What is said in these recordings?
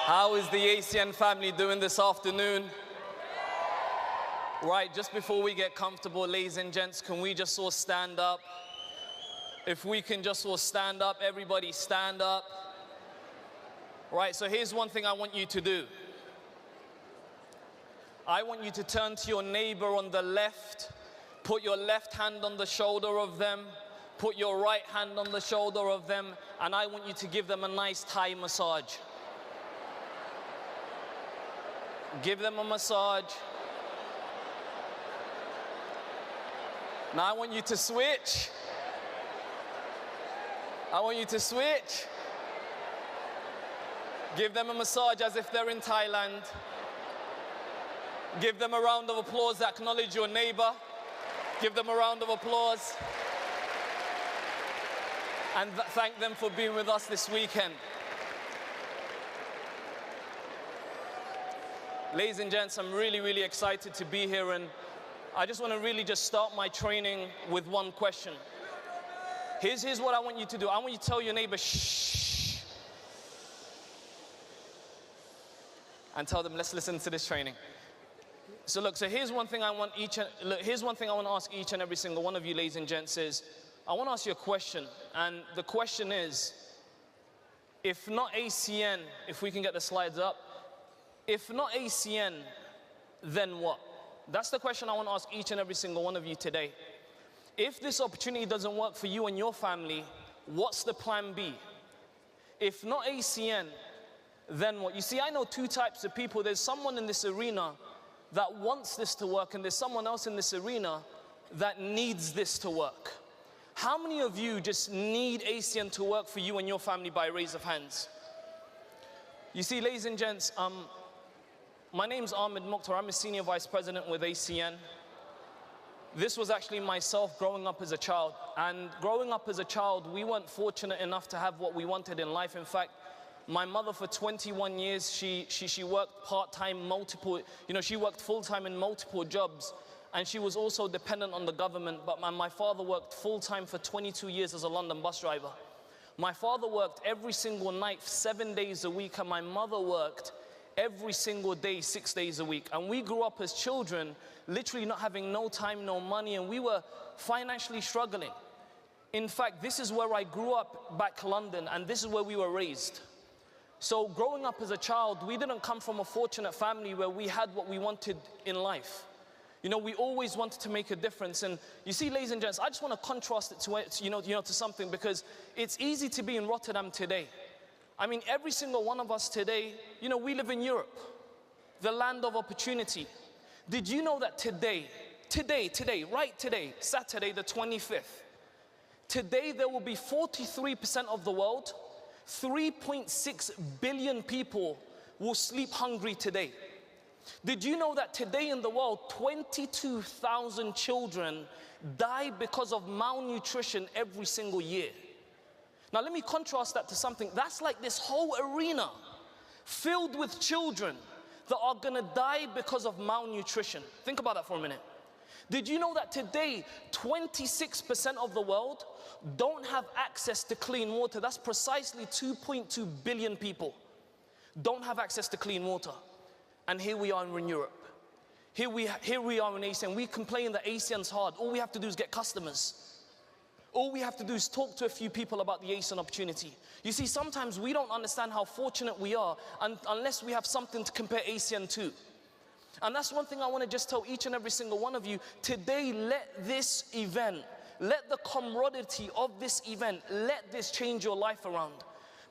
How is the ACN family doing this afternoon? Right, just before we get comfortable, ladies and gents, can we just all stand up? If we can just all stand up, everybody stand up. Right, so here's one thing I want you to do. I want you to turn to your neighbor on the left, put your left hand on the shoulder of them, put your right hand on the shoulder of them, and I want you to give them a nice Thai massage. Give them a massage. Now I want you to switch. I want you to switch. Give them a massage as if they're in Thailand. Give them a round of applause. Acknowledge your neighbor. Give them a round of applause. And thank them for being with us this weekend. Ladies and gents, I'm really excited to be here, and I just want to really just start my training with one question. Here's what I want you to do. I want you to tell your neighbor, shh. And tell them, let's listen to this training. So look, so here's one thing I want to ask each and every single one of you, ladies and gents, is I want to ask you a question. And the question is, if not ACN, if we can get the slides up, if not ACN, then what? That's the question I want to ask each and every single one of you today. If this opportunity doesn't work for you and your family, what's the plan B? If not ACN, then what? You see, I know two types of people. There's someone in this arena that wants this to work, and there's someone else in this arena that needs this to work. How many of you just need ACN to work for you and your family by raise of hands? You see, ladies and gents, my name's Ahmed Mukhtar. I'm a senior vice president with ACN. This was actually myself growing up as a child. And growing up as a child, we weren't fortunate enough to have what we wanted in life. In fact, my mother for 21 years, she worked part-time, she worked full-time in multiple jobs. And she was also dependent on the government. But my father worked full-time for 22 years as a London bus driver. My father worked every single night, 7 days a week, and my mother worked every single day, 6 days a week. And we grew up as children, literally not having no time, no money, and we were financially struggling. In fact, this is where I grew up back London, and this is where we were raised. So growing up as a child, we didn't come from a fortunate family where we had what we wanted in life. You know, we always wanted to make a difference. And you see, ladies and gents, I just want to contrast it to something, because it's easy to be in Rotterdam today. I mean, every single one of us today, we live in Europe, the land of opportunity. Did you know that today, right today, Saturday the 25th, today there will be 43% of the world, 3.6 billion people will sleep hungry today. Did you know that today in the world, 22,000 children die because of malnutrition every single year? Now let me contrast that to something. That's like this whole arena filled with children that are gonna die because of malnutrition. Think about that for a minute. Did you know that today, 26% of the world don't have access to clean water? That's precisely 2.2 billion people don't have access to clean water. And here we are in Europe. Here we are in ACN. We complain that ACN's hard. All we have to do is get customers. All we have to do is talk to a few people about the ACN opportunity. You see, sometimes we don't understand how fortunate we are unless we have something to compare ACN to. And that's one thing I want to just tell each and every single one of you. Today, let this event, let the camaraderie of this event, let this change your life around.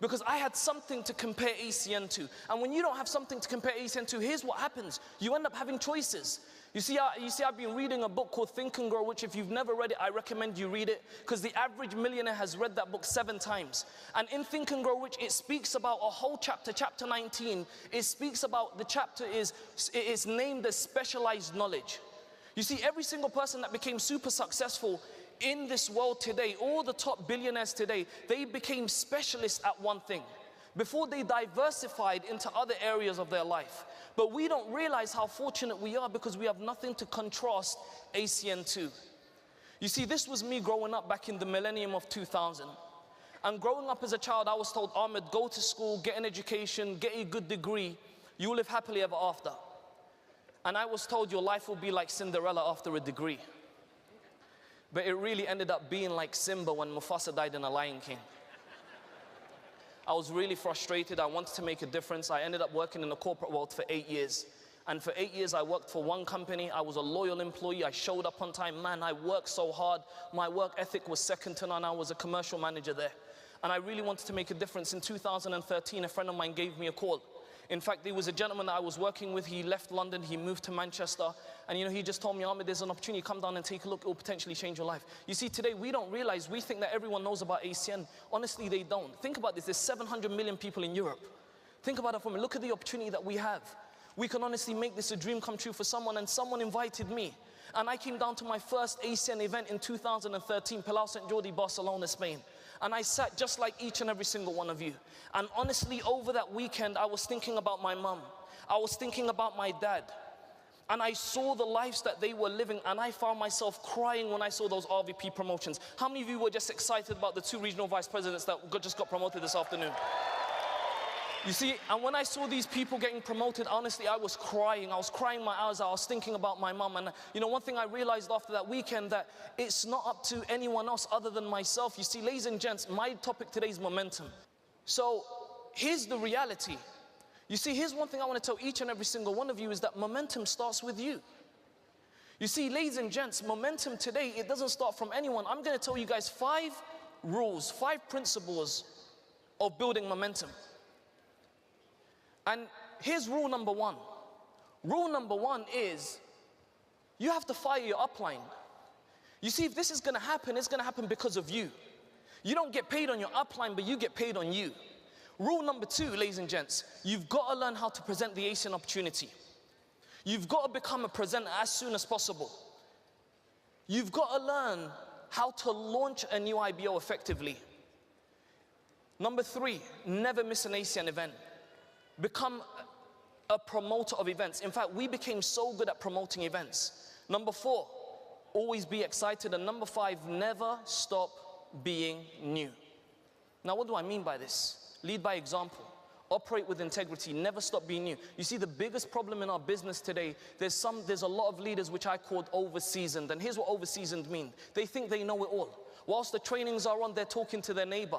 Because I had something to compare ACN to. And when you don't have something to compare ACN to, here's what happens. You end up having choices. You see, I've been reading a book called Think and Grow, which if you've never read it, I recommend you read it, because the average millionaire has read that book 7 times. And in Think and Grow, which it speaks about a whole chapter, chapter 19, it speaks about, the chapter is named as specialized knowledge. You see, every single person that became super successful in this world today, all the top billionaires today, they became specialists at one thing before they diversified into other areas of their life. But we don't realize how fortunate we are because we have nothing to contrast ACN to. You see, this was me growing up back in the millennium of 2000. And growing up as a child, I was told, Ahmed, go to school, get an education, get a good degree, you will live happily ever after. And I was told your life will be like Cinderella after a degree. But it really ended up being like Simba when Mufasa died in The Lion King. I was really frustrated. I wanted to make a difference. I ended up working in the corporate world for 8 years. And for 8 years, I worked for one company. I was a loyal employee. I showed up on time. Man, I worked so hard. My work ethic was second to none. I was a commercial manager there. And I really wanted to make a difference. In 2013, a friend of mine gave me a call. In fact, there was a gentleman that I was working with. He left London, he moved to Manchester. And he just told me, Ahmed, there's an opportunity, come down and take a look. It will potentially change your life. You see, today we don't realize, we think that everyone knows about ACN. Honestly, they don't. Think about this, there's 700 million people in Europe. Think about it for me, look at the opportunity that we have. We can honestly make this a dream come true for someone, and someone invited me. And I came down to my first ACN event in 2013, Palau St. Jordi, Barcelona, Spain. And I sat just like each and every single one of you. And honestly, over that weekend, I was thinking about my mum. I was thinking about my dad. And I saw the lives that they were living, and I found myself crying when I saw those RVP promotions. How many of you were just excited about the 2 regional vice presidents that just got promoted this afternoon? You see, and when I saw these people getting promoted, honestly, I was crying. I was crying my eyes out. I was thinking about my mum. And one thing I realized after that weekend, that it's not up to anyone else other than myself. You see, ladies and gents, my topic today is momentum. So here's the reality. You see, here's one thing I want to tell each and every single one of you, is that momentum starts with you. You see, ladies and gents, momentum today, it doesn't start from anyone. I'm going to tell you guys 5 rules, 5 principles of building momentum. And here's rule number 1. Rule number 1 is, you have to fire your upline. You see, if this is going to happen, it's going to happen because of you. You don't get paid on your upline, but you get paid on you. Rule number 2, ladies and gents, you've got to learn how to present the ACN opportunity. You've got to become a presenter as soon as possible. You've got to learn how to launch a new IBO effectively. Number 3, never miss an ACN event. Become a promoter of events. In fact, we became so good at promoting events. Number 4, always be excited. And number 5, never stop being new. Now, what do I mean by this? Lead by example. Operate with integrity. Never stop being new. You see, the biggest problem in our business today, there's a lot of leaders which I called over-seasoned. And here's what over-seasoned mean. They think they know it all. Whilst the trainings are on, they're talking to their neighbor.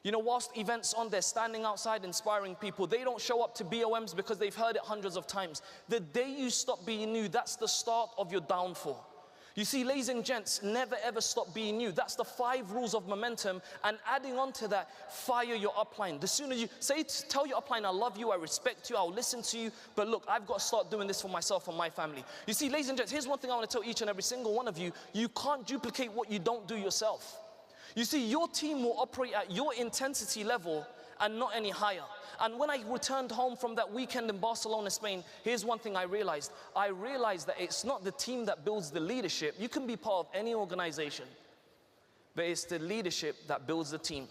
Whilst events on, they're standing outside inspiring people. They don't show up to BOMs because they've heard it hundreds of times. The day you stop being new, that's the start of your downfall. You see, ladies and gents, never ever stop being new. That's the 5 rules of momentum. And adding on to that, fire your upline. The sooner you tell your upline, I love you, I respect you, I'll listen to you, but look, I've got to start doing this for myself and my family. You see, ladies and gents, here's one thing I want to tell each and every single one of you. You can't duplicate what you don't do yourself. You see, your team will operate at your intensity level and not any higher. And when I returned home from that weekend in Barcelona, Spain, here's one thing I realized. I realized that it's not the team that builds the leadership. You can be part of any organization, but it's the leadership that builds the team.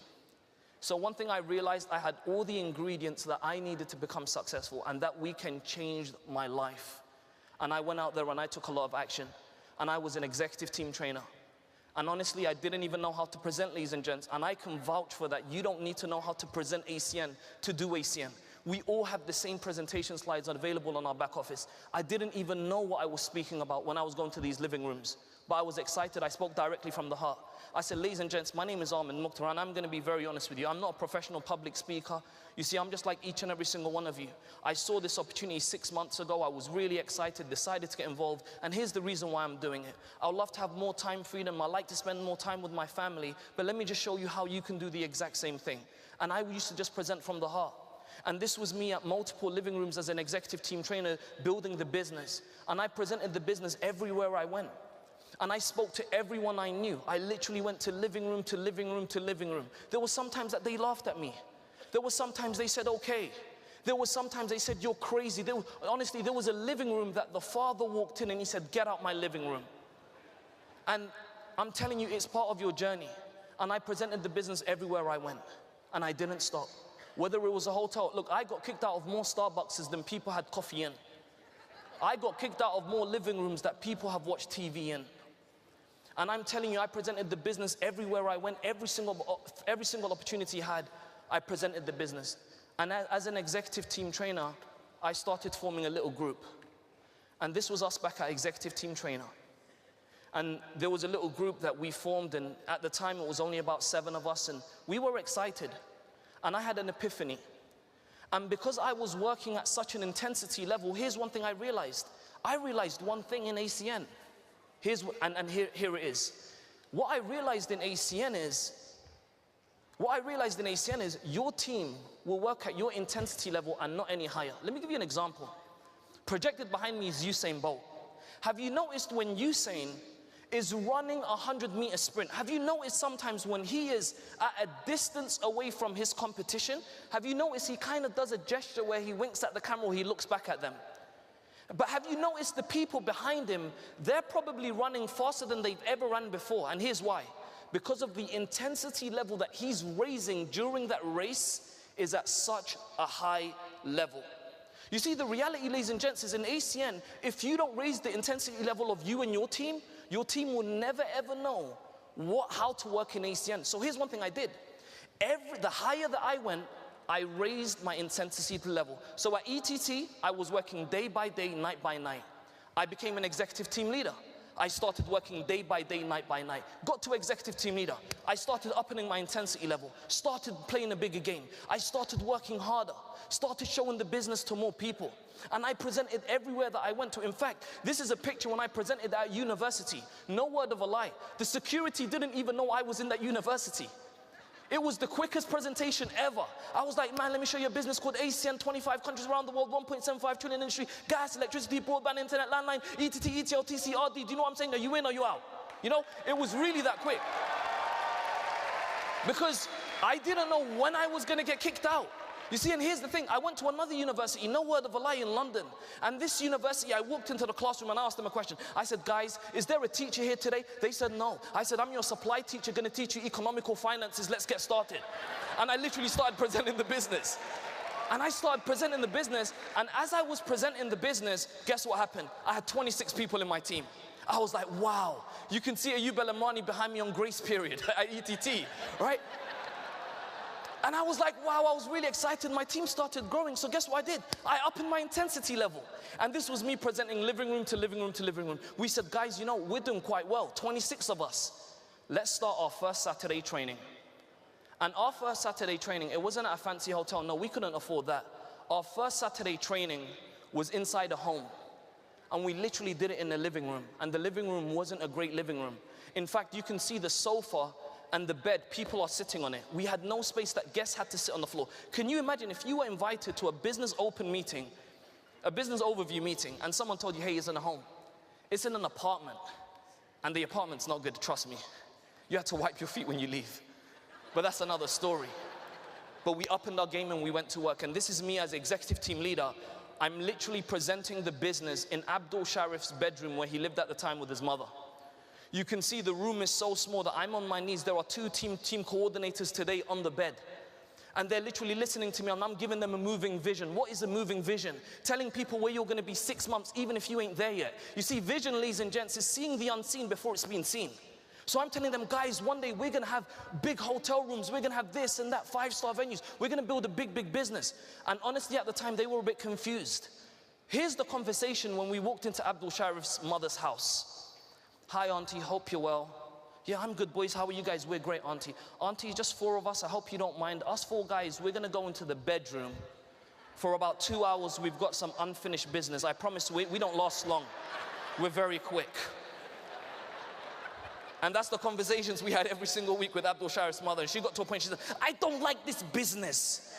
So one thing I realized, I had all the ingredients that I needed to become successful, and that weekend changed my life. And I went out there and I took a lot of action. And I was an executive team trainer. And honestly, I didn't even know how to present, ladies and gents. And I can vouch for that. You don't need to know how to present ACN to do ACN. We all have the same presentation slides available on our back office. I didn't even know what I was speaking about when I was going to these living rooms. But I was excited. I spoke directly from the heart. I said, ladies and gents, my name is Ahmed Mukhtar, and I'm going to be very honest with you. I'm not a professional public speaker. You see, I'm just like each and every single one of you. I saw this opportunity 6 months ago. I was really excited, decided to get involved, and here's the reason why I'm doing it. I would love to have more time freedom. I like to spend more time with my family, but let me just show you how you can do the exact same thing. And I used to just present from the heart. And this was me at multiple living rooms as an executive team trainer, building the business. And I presented the business everywhere I went. And I spoke to everyone I knew. I literally went to living room to living room to living room. There were sometimes that they laughed at me. There were sometimes they said, okay. There were sometimes they said, you're crazy. Honestly, there was a living room that the father walked in and he said, get out my living room. And I'm telling you, it's part of your journey. And I presented the business everywhere I went. And I didn't stop. Whether it was a hotel, look, I got kicked out of more Starbucks than people had coffee in. I got kicked out of more living rooms that people have watched TV in. And I'm telling you, I presented the business everywhere I went. Every single opportunity I had, I presented the business. And as an executive team trainer, I started forming a little group. And this was us back at executive team trainer. And there was a little group that we formed, and at the time it was only about 7 of us, and we were excited. And I had an epiphany. And because I was working at such an intensity level, here's one thing I realized. I realized one thing in ACN. Here it is. What I realized in ACN is your team will work at your intensity level and not any higher. Let me give you an example. Projected behind me is Usain Bolt. Have you noticed when Usain is running a 100-meter sprint, have you noticed sometimes when he is at a distance away from his competition, have you noticed he kind of does a gesture where he winks at the camera or he looks back at them? But have you noticed the people behind him, they're probably running faster than they've ever run before, and here's why. Because of the intensity level that he's raising during that race is at such a high level. You see, the reality, ladies and gents, is in ACN, if you don't raise the intensity level of you and your team will never ever know how to work in ACN. So here's one thing I did. The higher that I went, I raised my intensity level. So at ETT, I was working day by day, night by night. I became an executive team leader. I started working day by day, night by night. Got to executive team leader. I started upping my intensity level. Started playing a bigger game. I started working harder. Started showing the business to more people. And I presented everywhere that I went to. In fact, this is a picture when I presented at university. No word of a lie. The security didn't even know I was in that university. It was the quickest presentation ever. I was like, man, let me show you a business called ACN, 25 countries around the world, 1.75 trillion industry, gas, electricity, broadband, internet, landline, ETT, ETL, TC, RD. Do you know what I'm saying? Are you in or you out? You know, it was really that quick. Because I didn't know when I was going to get kicked out. You see, and here's the thing, I went to another university, no word of a lie, in London. And this university, I walked into the classroom and I asked them a question. I said, guys, is there a teacher here today? They said no. I said, I'm your supply teacher, going to teach you economical finances, let's get started. And I literally started presenting the business. And I started presenting the business, and as I was presenting the business, guess what happened? I had 26 people in my team. I was like, wow. You can see Ayub El-Amrani behind me on grace period at ETT, right? And I was like, wow, I was really excited. My team started growing. So guess what I did? I upped my intensity level. And this was me presenting living room to living room to living room. We said, guys, you know, we're doing quite well. 26 of us. Let's start our first Saturday training. And our first Saturday training, it wasn't at a fancy hotel. No, we couldn't afford that. Our first Saturday training was inside a home. And we literally did it in the living room. And the living room wasn't a great living room. In fact, you can see the sofa and the bed, people are sitting on it. We had no space that guests had to sit on the floor. Can you imagine if you were invited to a business open meeting, a business overview meeting, and someone told you, hey, it's in a home. It's in an apartment. And the apartment's not good, trust me. You had to wipe your feet when you leave. But that's another story. But we upped our game and we went to work. And this is me as executive team leader. I'm literally presenting the business in Abdul Sharif's bedroom where he lived at the time with his mother. You can see the room is so small that I'm on my knees. There are 2 team coordinators today on the bed. And they're literally listening to me, and I'm giving them a moving vision. What is a moving vision? Telling people where you're going to be 6 months, even if you ain't there yet. You see, vision, ladies and gents, is seeing the unseen before it's been seen. So I'm telling them, guys, one day we're going to have big hotel rooms. We're going to have this and that, 5-star venues. We're going to build a big, big business. And honestly, at the time, they were a bit confused. Here's the conversation when we walked into Abdul Sharif's mother's house. Hi, auntie, hope you're well. Yeah, I'm good, boys. How are you guys? We're great, auntie. Auntie, just 4 of us. I hope you don't mind. Us 4 guys, we're going to go into the bedroom. For about 2 hours, we've got some unfinished business. I promise we don't last long. We're very quick. And that's the conversations we had every single week with Abdul Sharif's mother. And she got to a point, she said, I don't like this business.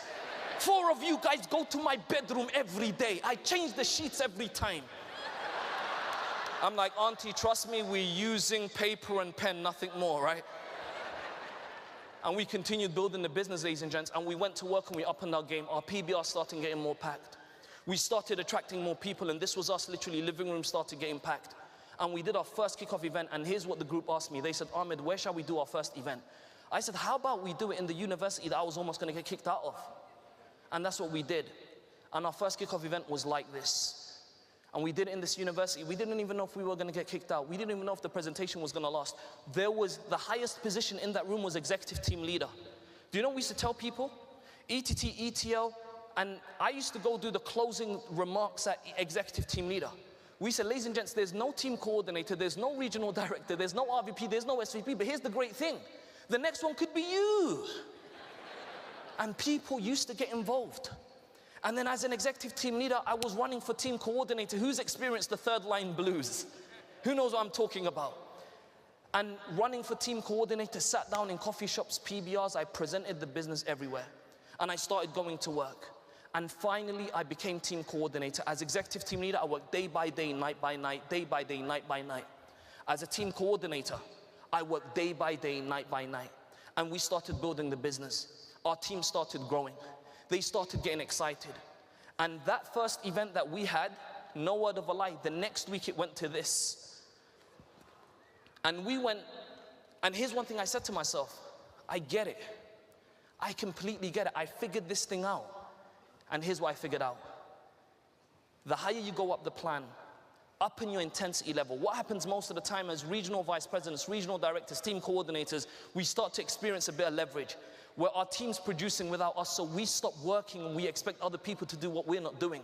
4 of you guys go to my bedroom every day. I change the sheets every time. I'm like, auntie, trust me, we're using paper and pen, nothing more, right? And we continued building the business, ladies and gents, and we went to work and we upped our game. Our PBR started getting more packed. We started attracting more people, and this was us literally, living room started getting packed. And we did our first kickoff event, and here's what the group asked me. They said, Ahmed, where shall we do our first event? I said, how about we do it in the university that I was almost going to get kicked out of? And that's what we did. And our first kickoff event was like this. And we did it in this university. We didn't even know if we were going to get kicked out. We didn't even know if the presentation was going to last. The highest position in that room was executive team leader. Do you know what we used to tell people? ETT, ETL, and I used to go do the closing remarks at executive team leader. We said, ladies and gents, there's no team coordinator, there's no regional director, there's no RVP, there's no SVP, but here's the great thing. The next one could be you. And people used to get involved. And then as an executive team leader, I was running for team coordinator. Who's experienced the third line blues? Who knows what I'm talking about? And running for team coordinator, sat down in coffee shops, PBRs, I presented the business everywhere. And I started going to work. And finally, I became team coordinator. As executive team leader, I worked day by day, night by night, day by day, night by night. As a team coordinator, I worked day by day, night by night. And we started building the business. Our team started growing. They started getting excited. And that first event that we had, no word of a lie, the next week it went to this. And we went, and here's one thing I said to myself, I get it. I completely get it. I figured this thing out. And here's what I figured out. The higher you go up the plan, up in your intensity level, what happens most of the time as regional vice presidents, regional directors, team coordinators, we start to experience a bit of leverage where our team's producing without us, so we stop working and we expect other people to do what we're not doing.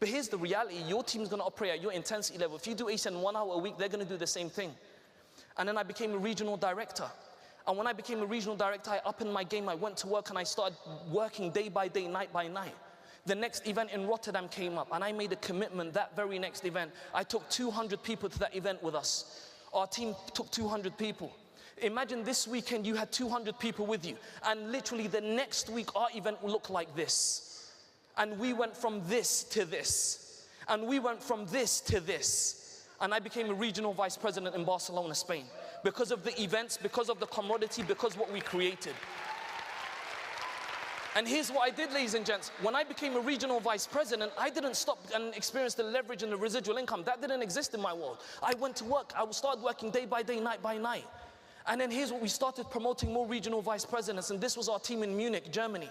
But here's the reality, your team's gonna operate at your intensity level. If you do ACN 1 hour a week, they're gonna do the same thing. And then I became a regional director. And when I became a regional director, I upped in my game, I went to work and I started working day by day, night by night. The next event in Rotterdam came up and I made a commitment that very next event. I took 200 people to that event with us. Our team took 200 people. Imagine this weekend you had 200 people with you, and literally the next week our event will look like this. And we went from this to this. And we went from this to this. And I became a regional vice president in Barcelona, Spain. Because of the events, because of the commodity, because of what we created. And here's what I did, ladies and gents. When I became a regional vice president, I didn't stop and experience the leverage and the residual income. That didn't exist in my world. I went to work. I started working day by day, night by night. And then here's what we started promoting more regional vice presidents. And this was our team in Munich, Germany.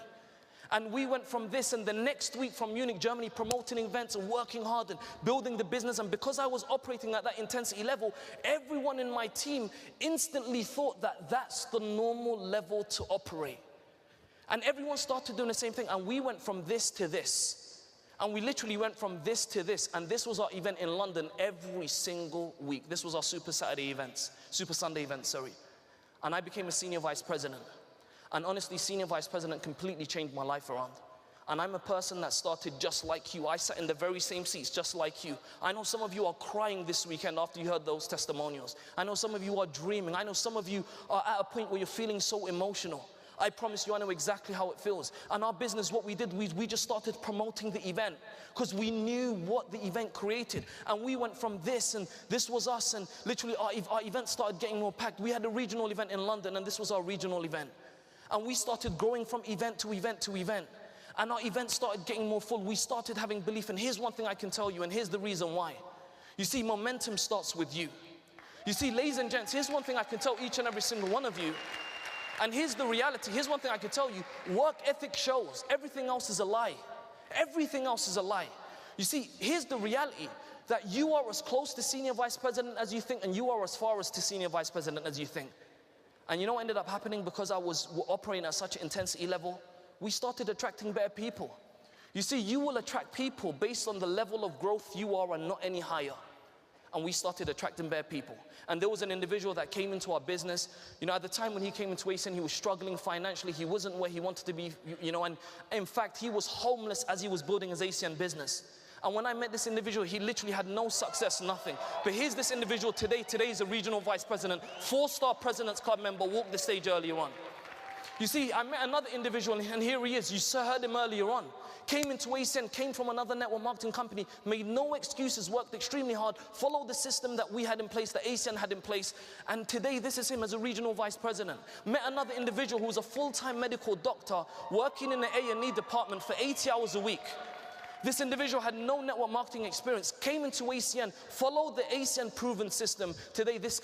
And we went from this, and the next week from Munich, Germany, promoting events and working hard and building the business. And because I was operating at that intensity level, everyone in my team instantly thought that that's the normal level to operate. And everyone started doing the same thing. And we went from this to this. And we literally went from this to this. And this was our event in London every single week. This was our Super Sunday events, sorry. And I became a senior vice president. And honestly, senior vice president completely changed my life around. And I'm a person that started just like you. I sat in the very same seats just like you. I know some of you are crying this weekend after you heard those testimonials. I know some of you are dreaming. I know some of you are at a point where you're feeling so emotional. I promise you, I know exactly how it feels. And our business, what we did, we just started promoting the event because we knew what the event created. And we went from this, and this was us, and literally our event started getting more packed. We had a regional event in London, and this was our regional event. And we started growing from event to event to event. And our event started getting more full. We started having belief. And here's one thing I can tell you, and here's the reason why. You see, momentum starts with you. You see, ladies and gents, here's one thing I can tell each and every single one of you. And here's the reality. Here's one thing I can tell you. Work ethic shows. Everything else is a lie. Everything else is a lie. You see, here's the reality. That you are as close to senior vice president as you think, and you are as far as to senior vice president as you think. And you know what ended up happening? Because I was operating at such an intensity level, we started attracting better people. You see, you will attract people based on the level of growth you are and not any higher. And we started attracting better people. And there was an individual that came into our business. You know, at the time when he came into ACN, he was struggling financially. He wasn't where he wanted to be, you know, and in fact, he was homeless as he was building his ACN business. And when I met this individual, he literally had no success, nothing. But here's this individual today. Today is a regional vice president, 4-star President's Club member, walked the stage earlier on. You see, I met another individual, and here he is. You heard him earlier on. Came into ACN, came from another network marketing company, made no excuses, worked extremely hard, followed the system that we had in place, that ACN had in place, and today this is him as a regional vice president. Met another individual who was a full-time medical doctor, working in the A&E department for 80 hours a week. This individual had no network marketing experience, came into ACN, followed the ACN proven system. Today this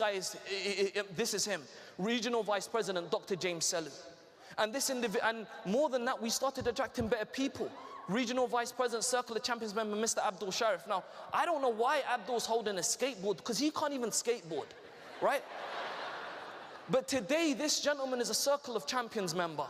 is him, regional vice president, Dr. James Sellu. And more than that, we started attracting better people. Regional Vice President, Circle of Champions member, Mr. Abdul Sharif. Now, I don't know why Abdul's holding a skateboard, because he can't even skateboard, right? But today, this gentleman is a Circle of Champions member.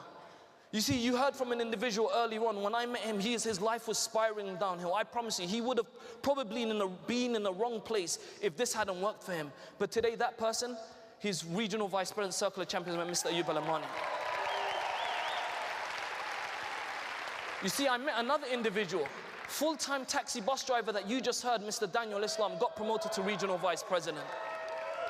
You see, you heard from an individual earlier on. When I met him, his life was spiraling downhill. I promise you, he would have probably been in the wrong place if this hadn't worked for him. But today, that person, he's Regional Vice President, Circle of Champions member, Mr. Ayub Al-Amrani. You see, I met another individual, full-time taxi bus driver that you just heard, Mr. Daniel Islam, got promoted to Regional Vice President.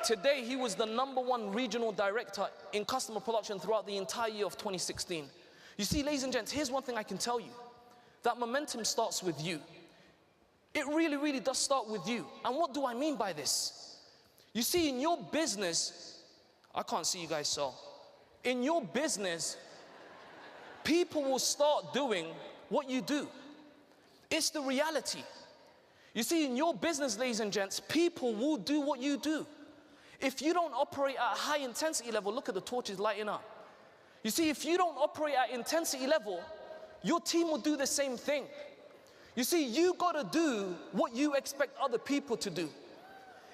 Today, he was the #1 regional director in customer production throughout the entire year of 2016. You see, ladies and gents, here's one thing I can tell you. That momentum starts with you. It really, really does start with you. And what do I mean by this? You see, in your business, I can't see you guys, so. In your business, people will start doing what you do. It's the reality. You see, in your business, ladies and gents, people will do what you do. If you don't operate at a high intensity level, look at the torches lighting up. You see, if you don't operate at intensity level, your team will do the same thing. You see, you gotta do what you expect other people to do.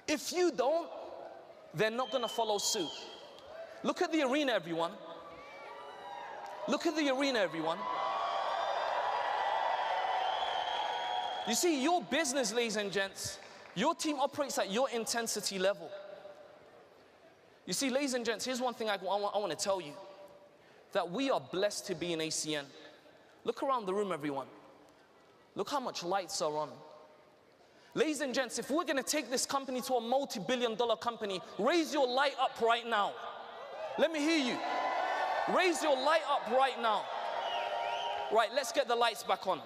If you don't, they're not gonna follow suit. Look at the arena, everyone. Look at the arena, everyone. You see, your business, ladies and gents, your team operates at your intensity level. You see, ladies and gents, here's one thing I want to tell you. That we are blessed to be in ACN. Look around the room, everyone. Look how much lights are on. Ladies and gents, if we're going to take this company to a multi-billion-dollar company, raise your light up right now. Let me hear you. Raise your light up right now. Right, let's get the lights back on.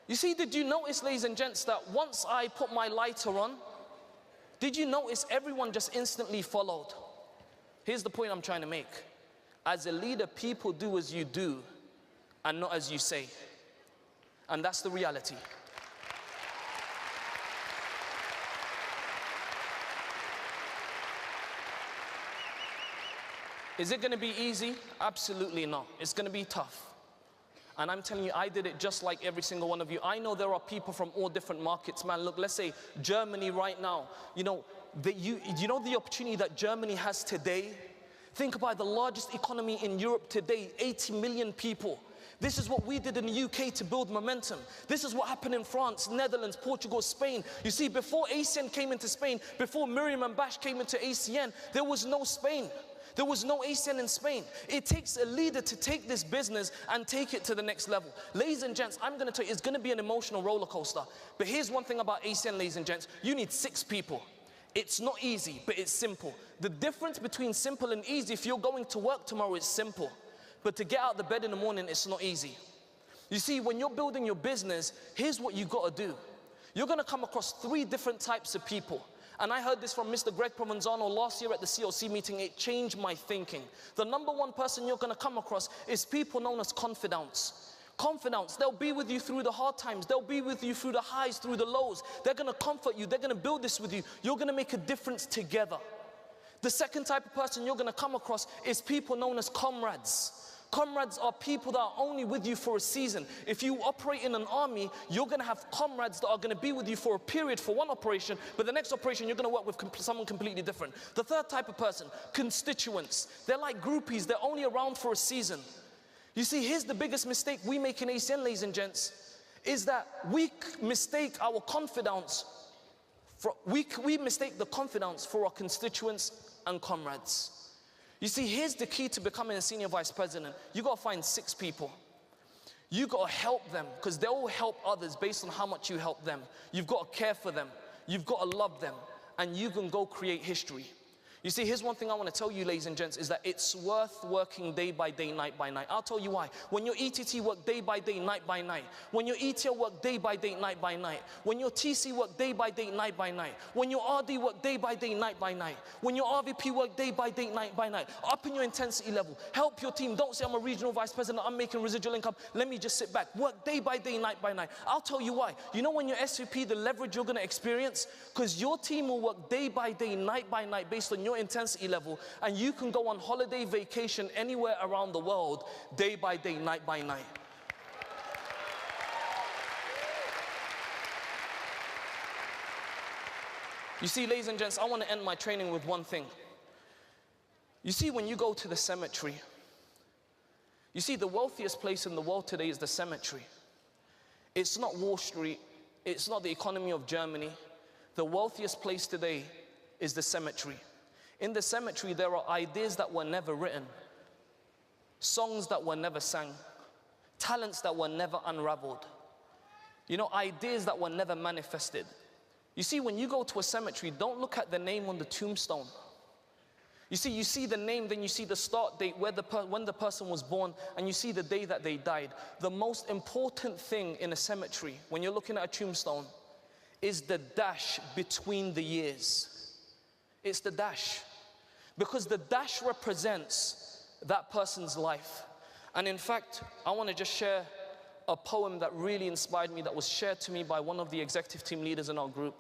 You see, did you notice, ladies and gents, that once I put my lighter on, did you notice everyone just instantly followed? Here's the point I'm trying to make. As a leader, people do as you do and not as you say. And that's the reality. Is it going to be easy? Absolutely not. It's going to be tough. And I'm telling you, I did it just like every single one of you. I know there are people from all different markets, man. Look, let's say Germany right now. You know the opportunity that Germany has today? Think about the largest economy in Europe today, 80 million people. This is what we did in the UK to build momentum. This is what happened in France, Netherlands, Portugal, Spain. You see, before ACN came into Spain, before Miriam and Bash came into ACN, there was no Spain. There was no ACN in Spain. It takes a leader to take this business and take it to the next level. Ladies and gents, I'm going to tell you, it's going to be an emotional roller coaster. But here's one thing about ACN, ladies and gents. You need 6 people. It's not easy, but it's simple. The difference between simple and easy, if you're going to work tomorrow, it's simple. But to get out of the bed in the morning, it's not easy. You see, when you're building your business, here's what you've got to do. You're going to come across 3 different types of people. And I heard this from Mr. Greg Provenzano last year at the COC meeting. It changed my thinking. The #1 person you're going to come across is people known as confidants. Confidants, they'll be with you through the hard times. They'll be with you through the highs, through the lows. They're going to comfort you. They're going to build this with you. You're going to make a difference together. The second type of person you're going to come across is people known as comrades. Comrades are people that are only with you for a season. If you operate in an army, you're going to have comrades that are going to be with you for a period for one operation, but the next operation you're going to work with someone completely different. The third type of person, constituents. They're like groupies. They're only around for a season. You see, here's the biggest mistake we make in ACN, ladies and gents, is that we mistake our confidants. We mistake the confidants for our constituents and comrades. You see, here's the key to becoming a senior vice president. You got to find 6 people. You got to help them, because they will help others based on how much you help them. You've got to care for them. You've got to love them. And you can go create history. You see, here's one thing I want to tell you, ladies and gents, is that it's worth working day by day, night by night. I'll tell you why. When your ETT work day by day, night by night. When your ETL work day by day, night by night. When your TC work day by day, night by night. When your RD work day by day, night by night. When your RVP work day by day, night by night. Up in your intensity level. Help your team. Don't say I'm a regional vice president, I'm making residual income. Let me just sit back. Work day by day, night by night. I'll tell you why. You know when you're SVP, the leverage you're going to experience? Because your team will work day by day, night by night based on your intensity level, and you can go on holiday vacation anywhere around the world, day by day, night by night. You see, ladies and gents, I want to end my training with one thing. You see, when you go to the cemetery, you see, the wealthiest place in the world today is the cemetery. It's not Wall Street. It's not the economy of Germany. The wealthiest place today is the cemetery. In the cemetery, there are ideas that were never written, songs that were never sang, talents that were never unraveled, ideas that were never manifested. You see, when you go to a cemetery, don't look at the name on the tombstone. You see the name, then you see the start date, when the person was born, and you see the day that they died. The most important thing in a cemetery, when you're looking at a tombstone, is the dash between the years. It's the dash. Because the dash represents that person's life. And in fact, I want to just share a poem that really inspired me, that was shared to me by one of the executive team leaders in our group.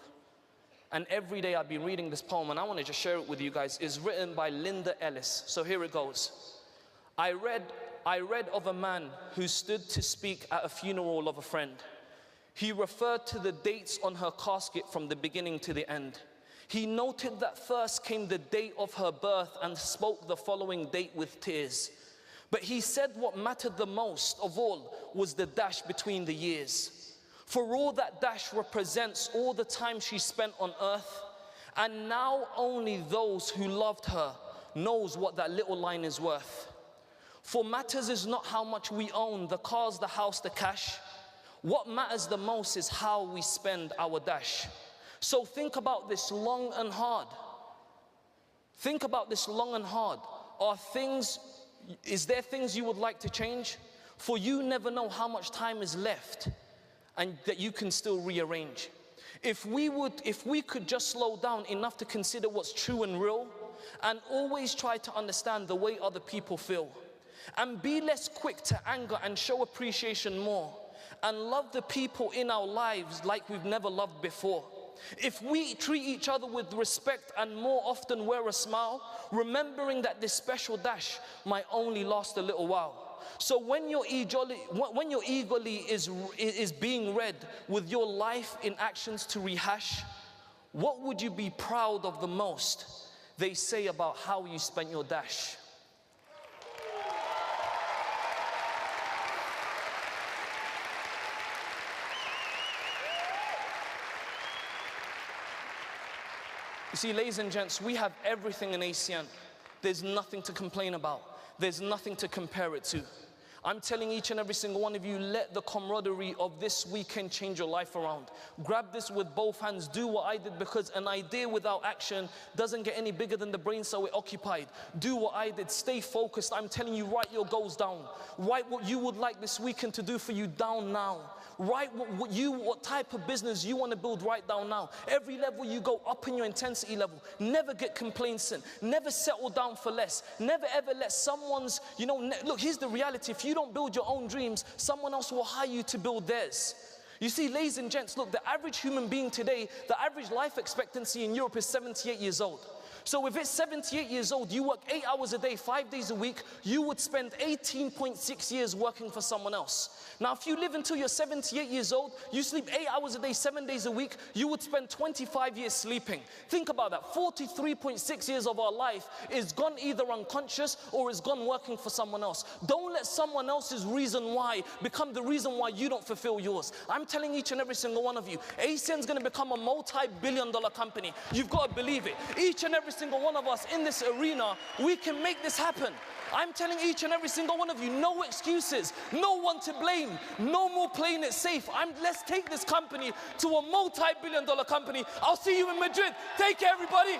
And every day I've been reading this poem, and I want to just share it with you guys. It's written by Linda Ellis. So here it goes. I read of a man who stood to speak at a funeral of a friend. He referred to the dates on her casket from the beginning to the end. He noted that first came the date of her birth and spoke the following date with tears. But he said what mattered the most of all was the dash between the years. For all that dash represents all the time she spent on earth, and now only those who loved her knows what that little line is worth. For matters is not how much we own, the cars, the house, the cash. What matters the most is how we spend our dash. So think about this long and hard. Think about this long and hard. Is there things you would like to change? For you never know how much time is left and that you can still rearrange. If we could just slow down enough to consider what's true and real, and always try to understand the way other people feel, and be less quick to anger and show appreciation more, and love the people in our lives like we've never loved before. If we treat each other with respect and more often wear a smile, remembering that this special dash might only last a little while. So when your eagerly is being read with your life in actions to rehash, what would you be proud of the most? They say about how you spent your dash. You see, ladies and gents, we have everything in ACN. There's nothing to complain about. There's nothing to compare it to. I'm telling each and every single one of you, let the camaraderie of this weekend change your life around. Grab this with both hands. Do what I did, because an idea without action doesn't get any bigger than the brain, so we're occupied. Do what I did. Stay focused. I'm telling you, write your goals down. Write what you would like this weekend to do for you down now. Write what type of business you want to build right down now. Every level you go up in your intensity level. Never get complacent. Never settle down for less. Never ever let someone's, look, here's the reality. If you don't build your own dreams, someone else will hire you to build theirs. You see, ladies and gents, look, the average human being today, the average life expectancy in Europe is 78 years old. So if it's 78 years old, you work 8 hours a day, 5 days a week, you would spend 18.6 years working for someone else. Now, if you live until you're 78 years old, you sleep 8 hours a day, 7 days a week, you would spend 25 years sleeping. Think about that. 43.6 years of our life is gone either unconscious or is gone working for someone else. Don't let someone else's reason why become the reason why you don't fulfill yours. I'm telling each and every single one of you, ACN is going to become a multi-billion-dollar company. You've got to believe it. Each and every single one of us in this arena, we can make this happen. I'm telling each and every single one of you, no excuses, no one to blame, no more playing it safe. Let's take this company to a multi-billion-dollar company. I'll see you in Madrid. Take care, everybody.